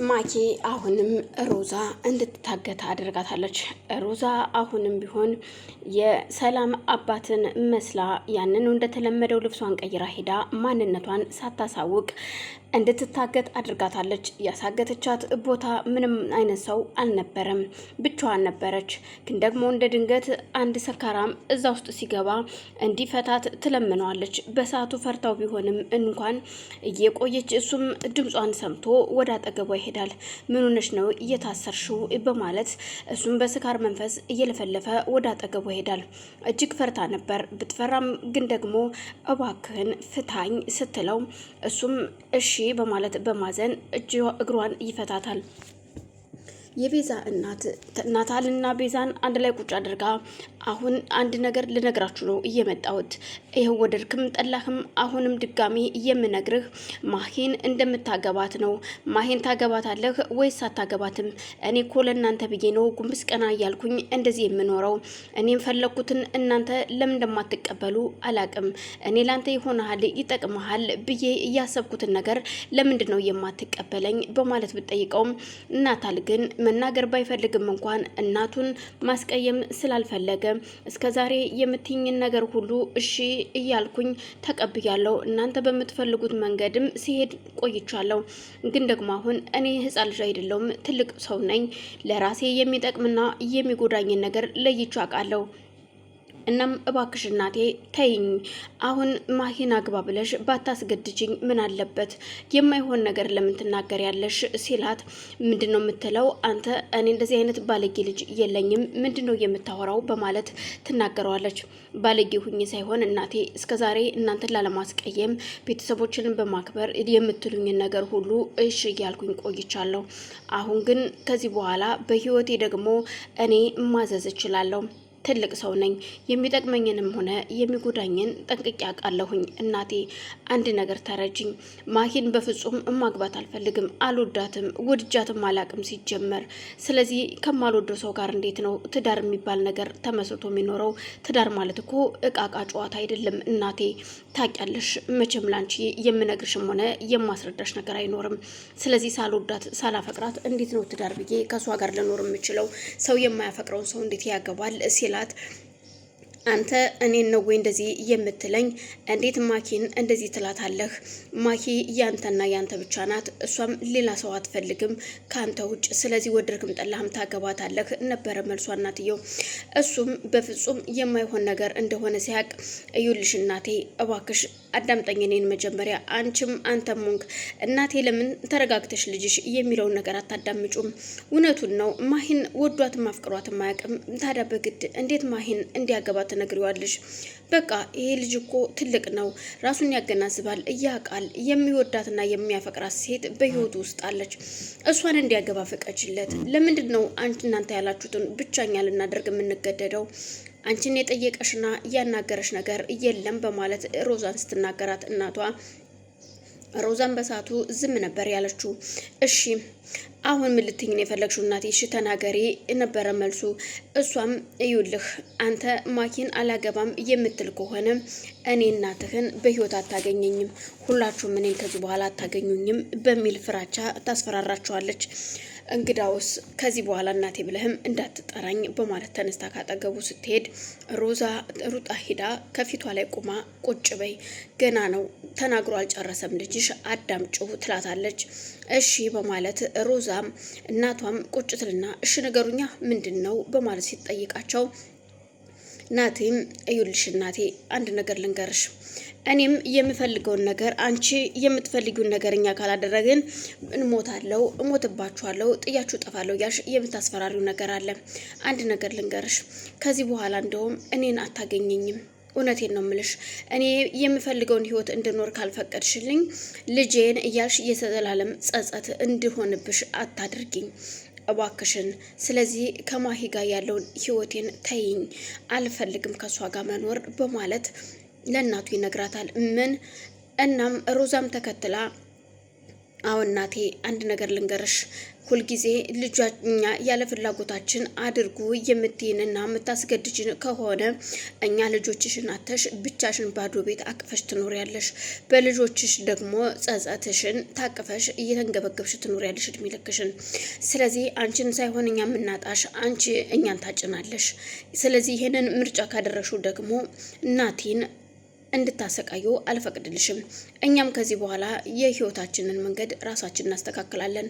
ማኪ አሁንም ሮዛ እንድትታገት አድርጋታለች። ሮዛ አሁንም ቢሆን የሰላም አባትን መስላ ያንን እንደተለመደው ልብሷን ቀይራ ሄዳ ማንነቷን ሳታሳውቅ እንድትታገት አድርጋታለች። ያሳገተቻት ቦታ ምንም አይነት ሰው አልነበረም፣ ብቻዋን ነበረች። ግን ደግሞ እንደ ድንገት አንድ ሰካራም እዛ ውስጥ ሲገባ እንዲፈታት ትለምነዋለች። በሰዓቱ ፈርታው ቢሆንም እንኳን እየቆየች እሱም ድምጿን ሰምቶ ወደ አጠገቧ ይሄዳል። ምን ሆነሽ ነው እየታሰርሽው? በማለት እሱም በስካር መንፈስ እየለፈለፈ ወደ አጠገቧ ይሄዳል። እጅግ ፈርታ ነበር። ብትፈራም ግን ደግሞ እባክህን ፍታኝ ስትለው እሱም እሺ በማለት በማዘን እግሯን ይፈታታል። የቤዛ እናት ናታልና ቤዛን አንድ ላይ ቁጭ አድርጋ አሁን አንድ ነገር ልነግራችሁ ነው እየመጣሁት። ይኸው ወደድክም ጠላህም አሁንም ድጋሚ የምነግርህ ማሂን እንደምታገባት ነው። ማሂን ታገባታለህ ወይስ አታገባትም? እኔ እኮ ለእናንተ ብዬ ነው ጉንብስ ቀና እያልኩኝ እንደዚህ የምኖረው። እኔም ፈለግኩትን እናንተ ለምን እንደማትቀበሉ አላቅም። እኔ ላንተ ይሆናል ይጠቅመሃል ብዬ እያሰብኩትን ነገር ለምንድን ነው የማትቀበለኝ? በማለት ብትጠይቀውም ናታል ግን መናገር ባይፈልግም እንኳን እናቱን ማስቀየም ስላልፈለገ እስከዛሬ የምትይኝን ነገር ሁሉ እሺ እያልኩኝ ተቀብያለሁ። እናንተ በምትፈልጉት መንገድም ሲሄድ ቆይቻለሁ። ግን ደግሞ አሁን እኔ ሕፃን ልጅ አይደለሁም፣ ትልቅ ሰው ነኝ። ለራሴ የሚጠቅምና የሚጎዳኝን ነገር ለይቼ አውቃለሁ። እናም እባክሽ እናቴ ተይኝ። አሁን ማሂን አግባ ብለሽ ባታስገድጅኝ ምን አለበት? የማይሆን ነገር ለምን ትናገሪያለሽ? ሲላት ምንድነው የምትለው አንተ? እኔ እንደዚህ አይነት ባለጌ ልጅ የለኝም፣ ምንድነው የምታወራው? በማለት ትናገረዋለች። ባለጌ ሁኝ ሳይሆን እናቴ እስከዛሬ እናንተን ላለማስቀየም ቤተሰቦችንን በማክበር የምትሉኝን ነገር ሁሉ እሺ እያልኩኝ ቆይቻለሁ። አሁን ግን ከዚህ በኋላ በህይወቴ ደግሞ እኔ ማዘዝ እችላለሁ። ትልቅ ሰው ነኝ። የሚጠቅመኝንም ሆነ የሚጎዳኝን ጠንቅቄ አውቃለሁኝ። እናቴ አንድ ነገር ተረጅኝ። ማሂን በፍጹም ማግባት አልፈልግም፣ አልወዳትም፣ ውድጃትም አላቅም ሲጀመር። ስለዚህ ከማልወደው ሰው ጋር እንዴት ነው ትዳር የሚባል ነገር ተመስርቶ የሚኖረው? ትዳር ማለት እኮ እቃቃ ጨዋታ አይደለም እናቴ። ታውቂያለሽ፣ መቼም ላንቺ የምነግርሽም ሆነ የማስረዳሽ ነገር አይኖርም። ስለዚህ ሳልወዳት ሳላፈቅራት እንዴት ነው ትዳር ብዬ ከእሷ ጋር ልኖር የምችለው? ሰው የማያፈቅረውን ሰው እንዴት ያገባል? ሲላት አንተ እኔን ነው ወይ እንደዚህ የምትለኝ? እንዴት ማኪን እንደዚህ ትላታለህ? ማኪ ያንተና ያንተ ብቻ ናት። እሷም ሌላ ሰው አትፈልግም ካንተ ውጭ። ስለዚህ ወደድክም ጠላህም ታገባታለህ ነበረ መልሷ እናትየው። እሱም በፍጹም የማይሆን ነገር እንደሆነ ሲያቅ እዩልሽ እናቴ እባክሽ አዳምጠኝ እኔን መጀመሪያ። አንቺም አንተም ሆንክ እናቴ ለምን ተረጋግተሽ ልጅሽ የሚለውን ነገር አታዳምጩም? እውነቱን ነው። ማሂን ወዷትም አፍቅሯትም አያውቅም። ታዲያ በግድ እንዴት ማሂን እንዲያገባ ትነግሪዋለሽ? በቃ ይሄ ልጅ እኮ ትልቅ ነው፣ ራሱን ያገናዝባል፣ ያውቃል። የሚወዳትና የሚያፈቅራት ሴት በህይወቱ ውስጥ አለች። እሷን እንዲያገባ ፈቀጅለት። ለምንድን ነው እናንተ ያላችሁትን ብቻኛ ልናደርግ የምንገደደው? አንቺን የጠየቀሽና ያናገረሽ ነገር የለም በማለት ሮዛን ስትናገራት እናቷ ሮዛን በሳቱ ዝም ነበር ያለችው። እሺ አሁን ምን ልትይኝ ነው የፈለግሽው እናቴ? እሺ ተናገሪ ነበረ መልሱ። እሷም እዩልህ አንተ ማኪን አላገባም የምትል ከሆነ እኔ እናትህን በህይወት አታገኘኝም፣ ሁላችሁም እኔን ከዚህ በኋላ አታገኙኝም በሚል ፍራቻ ታስፈራራቸዋለች። እንግዳውስ ከዚህ በኋላ እናቴ ብለህም እንዳትጠራኝ በማለት ተነስታ ካጠገቡ ስትሄድ ሮዛ ሩጣ ሄዳ ከፊቷ ላይ ቁማ ቁጭ በይ፣ ገና ነው ተናግሮ አልጨረሰም ልጅሽ አዳምጪው ትላታለች። እሺ በማለት ሮዛም እናቷም ቁጭ ትልና እሺ ነገሩኛ ምንድን ነው በማለት ሲጠይቃቸው ናቴም እዩልሽ እናቴ አንድ ነገር ልንገርሽ፣ እኔም የምፈልገውን ነገር አንቺ የምትፈልጊውን ነገር እኛ ካላደረግን እንሞታለሁ፣ እሞትባችኋለሁ፣ ጥያችሁ ጠፋለሁ ያልሽ የምታስፈራሪው ነገር አለ። አንድ ነገር ልንገርሽ፣ ከዚህ በኋላ እንደውም እኔን አታገኘኝም። እውነቴን ነው ምልሽ። እኔ የምፈልገውን ህይወት እንድኖር ካልፈቀድሽልኝ ልጄን እያልሽ የዘላለም ጸጸት እንድሆንብሽ አታድርጊኝ እባክሽን። ስለዚህ ከማሂ ጋር ያለውን ህይወቴን ተይኝ፣ አልፈልግም ከሷ ጋር መኖር በማለት ለእናቱ ይነግራታል። ምን እናም ሮዛም ተከትላ አሁን እናቴ አንድ ነገር ልንገርሽ፣ ሁልጊዜ ልጇኛ ያለ ፍላጎታችን አድርጉ የምትይንና የምታስገድጅን ከሆነ እኛ ልጆችሽን አተሽ ብቻሽን ባዶ ቤት አቅፈሽ ትኖሪያለሽ። በልጆችሽ ደግሞ ጸጸትሽን ታቅፈሽ እየተንገበገብሽ ትኖሪያለሽ እድሜ ልክሽን። ስለዚህ አንቺን ሳይሆን እኛ የምናጣሽ፣ አንቺ እኛን ታጭናለሽ። ስለዚህ ይሄንን ምርጫ ካደረሹ ደግሞ እናቴን እንድታሰቃዩ አልፈቅድልሽም። እኛም ከዚህ በኋላ የህይወታችንን መንገድ ራሳችን እናስተካክላለን።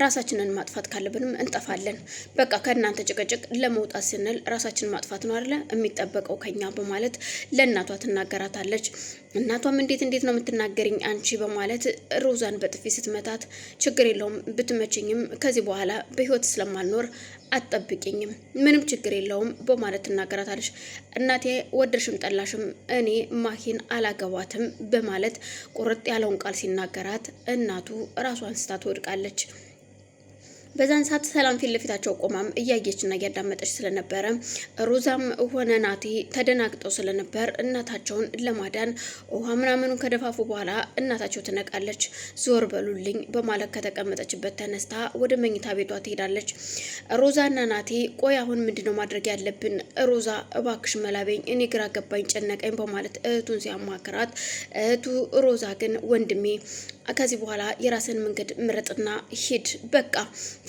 ራሳችንን ማጥፋት ካለብንም እንጠፋለን። በቃ ከእናንተ ጭቅጭቅ ለመውጣት ስንል ራሳችንን ማጥፋት ነው አይደለ የሚጠበቀው ከኛ በማለት ለእናቷ ትናገራታለች። እናቷም እንዴት ነው የምትናገሪኝ አንቺ በማለት ሮዛን በጥፊ ስትመታት፣ ችግር የለውም ብትመችኝም ከዚህ በኋላ በህይወት ስለማልኖር አትጠብቂኝም፣ ምንም ችግር የለውም በማለት ትናገራታለች። እናቴ ወደድሽም ጠላሽም እኔ ማሂን አላገባትም በማለት ቁርጥ ያለውን ቃል ሲናገራት እናቱ ራሷን ስታ ትወድቃለች። በዛን ሰዓት ሰላም ፊት ለፊታቸው ቆማም እያየችና እያዳመጠች ስለነበረ ሮዛም ሆነ ናቲ ተደናግጠው ስለነበር እናታቸውን ለማዳን ውሃ ምናምኑን ከደፋፉ በኋላ እናታቸው ትነቃለች። ዞር በሉልኝ በማለት ከተቀመጠችበት ተነስታ ወደ መኝታ ቤቷ ትሄዳለች። ሮዛና ናቲ ቆይ አሁን ምንድነው ማድረግ ያለብን? ሮዛ እባክሽ መላበኝ፣ እኔ ግራ ገባኝ፣ ጨነቀኝ በማለት እህቱን ሲያማክራት፣ እህቱ ሮዛ ግን ወንድሜ ከዚህ በኋላ የራስን መንገድ ምረጥና ሂድ፣ በቃ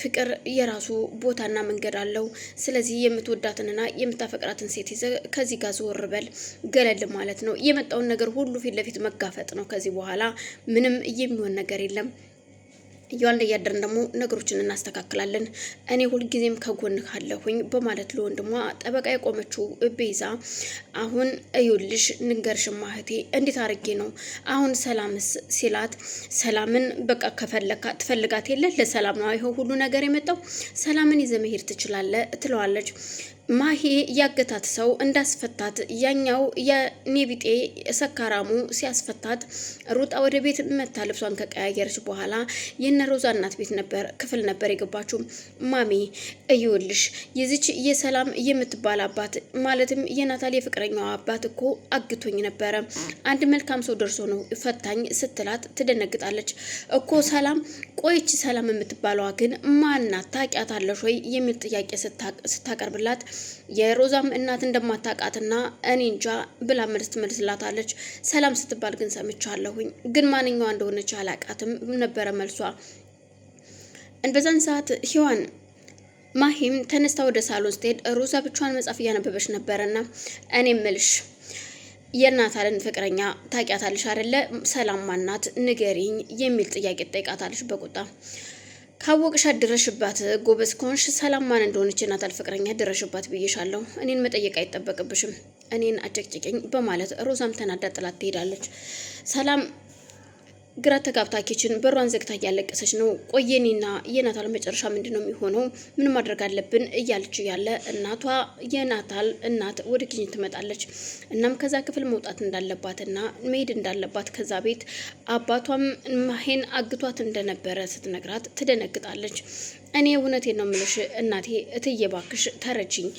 ፍቅር የራሱ ቦታና መንገድ አለው። ስለዚህ የምትወዳትንና የምታፈቅራትን ሴት ይዘ ከዚህ ጋር ዘወር በል፣ ገለል ማለት ነው። የመጣውን ነገር ሁሉ ፊት ለፊት መጋፈጥ ነው። ከዚህ በኋላ ምንም የሚሆን ነገር የለም። እያልን እያደርን ደግሞ ነገሮችን እናስተካክላለን። እኔ ሁልጊዜም ከጎን ካለሁኝ በማለት ለወንድሟ ጠበቃ የቆመችው ቤዛ አሁን እዩልሽ ንገርሽማ እህቴ እንዴት አርጌ ነው አሁን ሰላምስ ሲላት፣ ሰላምን በቃ ትፈልጋት የለ ለሰላም ነው ይኸው ሁሉ ነገር የመጣው፣ ሰላምን ይዘህ መሄድ ትችላለህ ትለዋለች። ማሂ ያገታት ሰው እንዳስፈታት ያኛው የኔቢጤ ሰካራሙ ሲያስፈታት ሩጣ ወደ ቤት መታ ልብሷን ከቀያየረች በኋላ የነሮዛ እናት ቤት ክፍል ነበር የገባችው። ማሚ እዩልሽ የዚች የሰላም የምትባል አባት ማለትም የናታሊ የፍቅረኛው አባት እኮ አግቶኝ ነበረ፣ አንድ መልካም ሰው ደርሶ ነው ፈታኝ ስትላት ትደነግጣለች። እኮ ሰላም ቆይች ሰላም የምትባለዋ ግን ማናት ታውቂያታለሽ ወይ የሚል ጥያቄ ስታቀርብላት የሮዛም እናት እንደማታውቃትና እኔ እንጃ ብላ መልስ ትመልስላታለች። ሰላም ስትባል ግን ሰምቻለሁኝ፣ ግን ማንኛዋ እንደሆነች አላውቃትም ነበረ መልሷ። በዛን ሰዓት ሂዋን ማሂም ተነስታ ወደ ሳሎን ስትሄድ ሮዛ ብቻዋን መጽሐፍ እያነበበች ነበረና እኔ ምልሽ የናታልን ፍቅረኛ ታውቂያታለሽ አይደለ? ሰላም ማናት ንገሪኝ የሚል ጥያቄ ትጠይቃታለች በቁጣ። ካወቅሻት ድረሽባት፣ ጎበዝ ከሆንሽ ሰላም ማን እንደሆነች ናታል ፍቅረኛ ድረሽባት ብዬሻለሁ። እኔን መጠየቅ አይጠበቅብሽም፣ እኔን አጨቅጭቅኝ በማለት ሮዛም ተናዳ ጥላት ትሄዳለች። ሰላም ግራ ተጋብታ ኪችን በሯን ዘግታ እያለቀሰች ነው። ቆየኔና የናታል መጨረሻ ምንድን ነው የሚሆነው? ምን ማድረግ አለብን እያለች ያለ እናቷ የናታል እናት ወደ ኪችን ትመጣለች። እናም ከዛ ክፍል መውጣት እንዳለባትና መሄድ እንዳለባት ከዛ ቤት አባቷም ማሄን አግቷት እንደነበረ ስትነግራት ትደነግጣለች። እኔ እውነቴን ነው የምልሽ እናቴ፣ እትዬ እባክሽ ተረጅኝ